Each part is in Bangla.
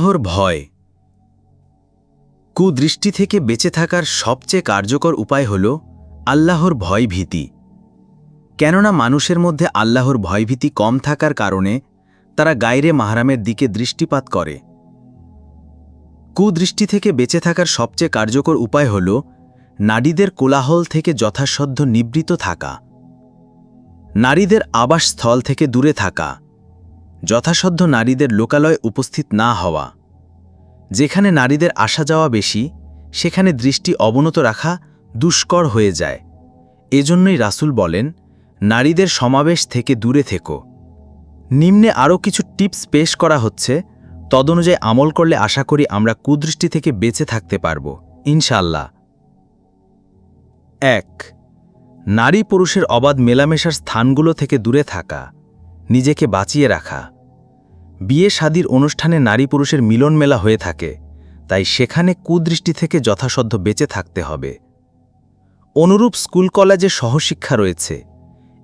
আল্লাহর ভয়। কুদৃষ্টি থেকে বেঁচে থাকার সবচেয়ে কার্যকর উপায় হল আল্লাহর ভয়ভীতি। কেননা মানুষের মধ্যে আল্লাহর ভয়ভীতি কম থাকার কারণে তারা গায়রে মাহরামের দিকে দৃষ্টিপাত করে। কুদৃষ্টি থেকে বেঁচে থাকার সবচেয়ে কার্যকর উপায় হল নারীদের কোলাহল থেকে যথাসাধ্য নিবৃত থাকা, নারীদের আবাসস্থল থেকে দূরে থাকা, যথাসাধ্য নারীদের লোকালয়ে উপস্থিত না হওয়া। যেখানে নারীদের আসা যাওয়া বেশি সেখানে দৃষ্টি অবনত রাখা দুষ্কর হয়ে যায়। এজন্যই রাসূল বলেন, নারীদের সমাবেশ থেকে দূরে থেকো। নিম্নে আরও কিছু টিপস পেশ করা হচ্ছে, তদনুযায়ী আমল করলে আশা করি আমরা কুদৃষ্টি থেকে বেঁচে থাকতে পারব ইনশাআল্লাহ। ১. নারী পুরুষের অবাধ মেলামেশার স্থানগুলো থেকে দূরে থাকা, নিজেকে বাঁচিয়ে রাখা। বিয়ে শাদীর অনুষ্ঠানে নারী পুরুষের মিলন মেলা হয়ে থাকে, তাই সেখানে কুদৃষ্টি থেকে যথাসাধ্য বেঁচে থাকতে হবে। অনুরূপ স্কুল কলেজে সহশিক্ষা রয়েছে,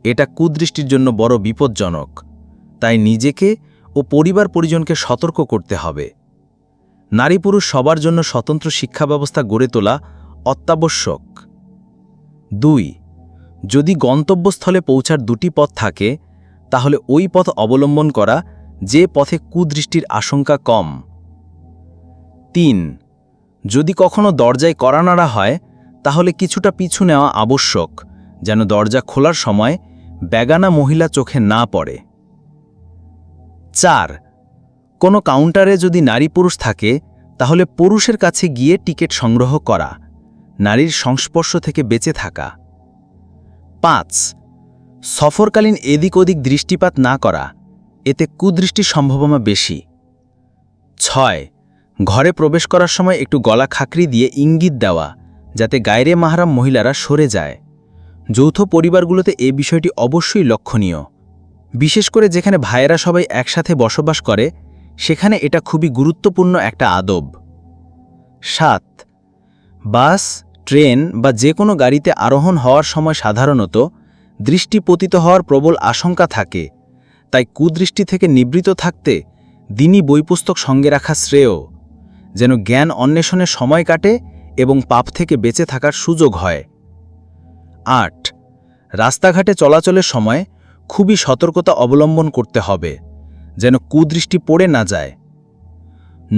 এটা কুদৃষ্টির জন্য বড় বিপজ্জনক, তাই নিজেকে ও পরিবার পরিজনকে সতর্ক করতে হবে। নারী পুরুষ সবার জন্য স্বতন্ত্র শিক্ষা ব্যবস্থা গড়ে তোলা অত্যাবশ্যক। ২. যদি গন্তব্যস্থলে পৌঁছার দুটি পথ থাকে তাহলে ওই পথ অবলম্বন করা, যে পথে কুদৃষ্টির আশঙ্কা কম। ৩. যদি কখনো দরজায় কড়া নাড়া হয় তাহলে কিছুটা পিছু নেওয়া আবশ্যক, যেন দরজা খোলার সময় বেগানা মহিলা চোখে না পড়ে। ৪. কোনো কাউন্টারে যদি নারী পুরুষ থাকে তাহলে পুরুষের কাছে গিয়ে টিকিট সংগ্রহ করা, নারীর সংস্পর্শ থেকে বেঁচে থাকা। ৫. সফরকালীন এদিক ওদিক দৃষ্টিপাত না করা, এতে কুদৃষ্টির সম্ভাবনা বেশি। ৬. ঘরে প্রবেশ করার সময় একটু গলা খাকরি দিয়ে ইঙ্গিত দেওয়া, যাতে গায়রে মাহরাম মহিলারা সরে যায়। যৌথ পরিবারগুলোতে এ বিষয়টি অবশ্যই লক্ষণীয়, বিশেষ করে যেখানে ভাইয়েরা সবাই একসাথে বসবাস করে, সেখানে এটা খুবই গুরুত্বপূর্ণ একটা আদব। ৭. বাস, ট্রেন বা যে কোনো গাড়িতে আরোহণ হওয়ার সময় সাধারণত দৃষ্টি পতিত হওয়ার প্রবল আশঙ্কা থাকে, তাই কুদৃষ্টি থেকে নিবৃত থাকতে দিনী বইপুস্তক সঙ্গে রাখা শ্রেয়, যেন জ্ঞান অন্বেষণের সময় কাটে এবং পাপ থেকে বেঁচে থাকার সুযোগ হয়। ৮. রাস্তাঘাটে চলাচলের সময় খুবই সতর্কতা অবলম্বন করতে হবে, যেন কুদৃষ্টি পড়ে না যায়।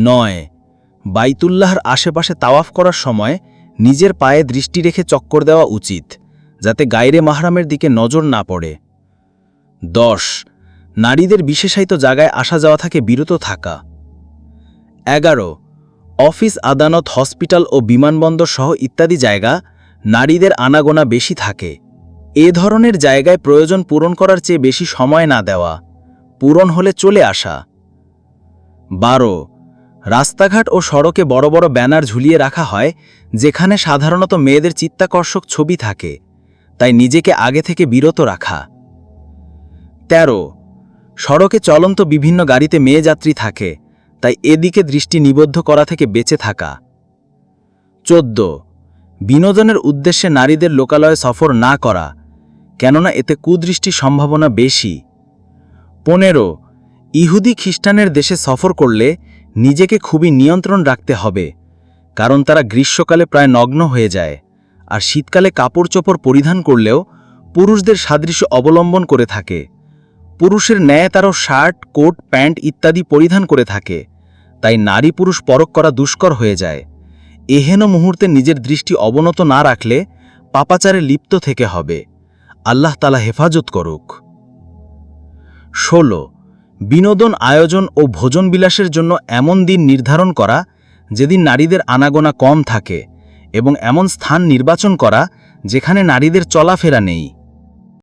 ৯. বাইতুল্লাহর আশেপাশে তাওয়াফ করার সময় নিজের পায়ে দৃষ্টি রেখে চক্কর দেওয়া উচিত, যাতে গায়রে মাহরামের দিকে নজর না পড়ে। ১০. নারীদের বিশেষায়িত জায়গায় আসা যাওয়া থেকে বিরত থাকা। ১১. অফিস, আদালত, হসপিটাল ও বিমানবন্দর সহ ইত্যাদি জায়গা নারীদের আনাগোনা বেশি থাকে, এ ধরনের জায়গায় প্রয়োজন পূরণ করার চেয়ে বেশি সময় না দেওয়া, পূরণ হলে চলে আসা। ১২. রাস্তাঘাট ও সড়কে বড় বড় ব্যানার ঝুলিয়ে রাখা হয়, যেখানে সাধারণত মেয়েদের চিত্তাকর্ষক ছবি থাকে, তাই নিজেকে আগে থেকে বিরত রাখা। ১৩. সড়কে চলন্ত বিভিন্ন গাড়িতে মেয়ে যাত্রী থাকে, তাই এদিকে দৃষ্টি নিবদ্ধ করা থেকে বেঁচে থাকা। ১৪. বিনোদনের উদ্দেশ্যে নারীদের লোকালয়ে সফর না করা, কেননা এতে কুদৃষ্টির সম্ভাবনা বেশি। ১৫. ইহুদি খ্রিস্টানের দেশে সফর করলে নিজেকে খুবই নিয়ন্ত্রণ রাখতে হবে, কারণ তারা গ্রীষ্মকালে প্রায় নগ্ন হয়ে যায়, আর শীতকালে কাপড় চোপড় পরিধান করলেও পুরুষদের সাদৃশ্য অবলম্বন করে থাকে। পুরুষের ন্যায় তারাও শার্ট, কোট, প্যান্ট ইত্যাদি পরিধান করে থাকে, তাই নারী পুরুষ পরখ করা দুষ্কর হয়ে যায়। এহেন মুহূর্তে নিজের দৃষ্টি অবনত না রাখলে পাপাচারে লিপ্ত থেকে হবে। আল্লাহ তাআলা হেফাজত করুক। ১৬. বিনোদন আয়োজন ও ভোজন বিলাসের জন্য এমন দিন নির্ধারণ করা যেদিন নারীদের আনাগোনা কম থাকে, এবং এমন স্থান নির্বাচন করা যেখানে নারীদের চলাফেরা নেই।